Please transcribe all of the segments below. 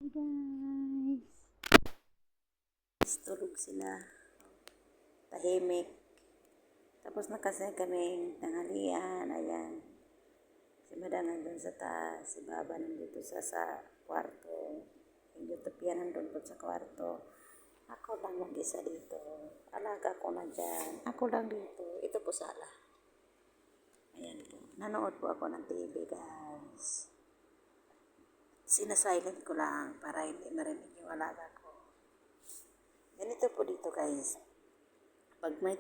Hey guys! Tulog sila. Tahimik. Tapos na kasi kaming tanghalian. Ayan. Si Madam nandun sa taas. Si Baba nandito sa kwarto. Yung Utopia nandun po sa kwarto. Ako lang mag-isa dito. Alaga ko na dyan. Ako lang dito. Ito po sala. Ayan po. Nanood po ako ng TV guys. Sinasilent ko lang para hindi marinig yung alaga ko. Ganito po dito guys. Pag may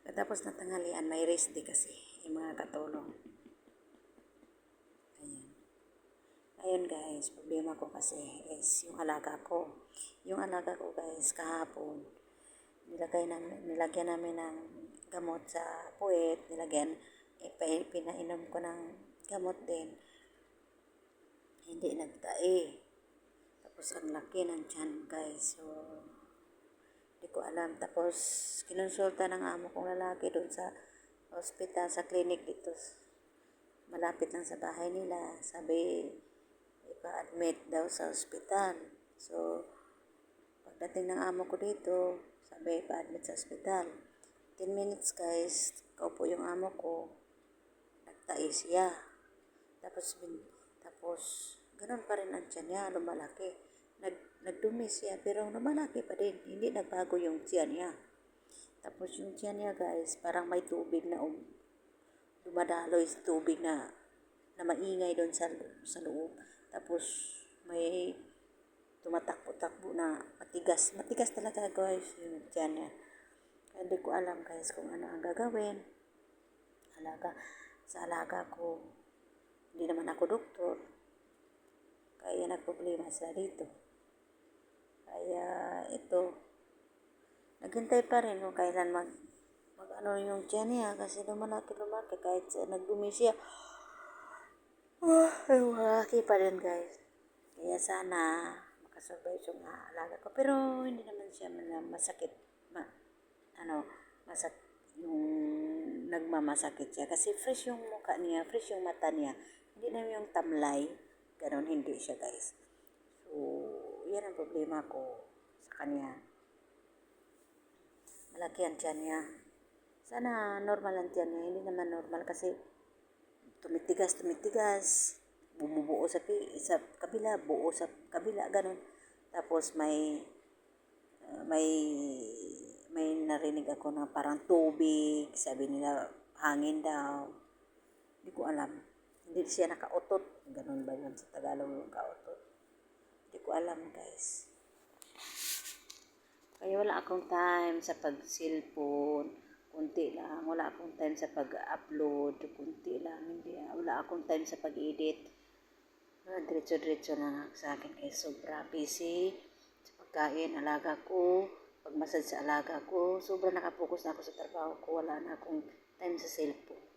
katapos na tanghalian, may rest day kasi yung mga katulong. Ayan. Ayun guys, problema ko kasi is yung alaga ko. Yung alaga ko guys, kahapon, nilagyan namin ng gamot sa puwet, pinainom ko ng gamot din. Hindi nagtae. Tapos ang laki ng tiyan guys. So, hindi ko alam. Tapos, kinonsulta ng amo kong lalaki doon sa hospital, sa clinic dito. Malapit lang sa bahay nila. Sabi, ipa-admit daw sa hospital. So, pagdating ng amo ko dito, sabi, ipa-admit sa hospital. 10 minutes guys, kaupo yung amo ko. Nagtae siya. Tapos, ganun pa rin ang tiyan niya, lumalaki. Nagdumi siya, pero lumalaki pa din. Hindi nagbago yung tiyan niya. Tapos yung tiyan niya guys, parang may tubig na dumadaloy sa tubig na maingay doon sa loob. Tapos may tumatakbo-takbo na matigas. Matigas talaga guys yung tiyan niya. Hindi ko alam guys kung ano ang gagawin. Sa alaga ko. Hindi naman ako doktor. Kaya nagproblema sila dito. Kaya ito, naghintay pa rin kung kailan mag-ano yung tiyan niya kasi lumalaki kahit nagdumi siya. Lumalaki pa rin guys. Kaya sana makasurvive yung alaga ko. Pero hindi naman siya masakit. Yung nagmamasakit siya. Kasi fresh yung mukha niya, fresh yung mata niya. Hindi naman yung tamlay. Ganon, hindi siya guys. So, yan ang problema ko sa kanya. Malaki ang tiyan niya. Sana normal ang tiyan niya. Hindi naman normal kasi tumitigas. Bumubuo sa kabila, buo sa kabila, ganon. Tapos may narinig ako na parang tubig. Sabi nila, hangin daw. Hindi ko alam. Hindi siya nakautot. Ganon ba yun sa Tagalog yung kautot? Hindi ko alam guys. Kaya wala akong time sa pag-cellphone. Kunti lang. Wala akong time sa pag-upload. Kunti lang. Wala akong time sa pag-edit. Diretso-diretso lang sa akin kaya sobra busy sa pagkain, alaga ko, pagmasad sa alaga ko. Sobra nakapokus na ako sa trabaho ko. Wala na akong time sa cellphone.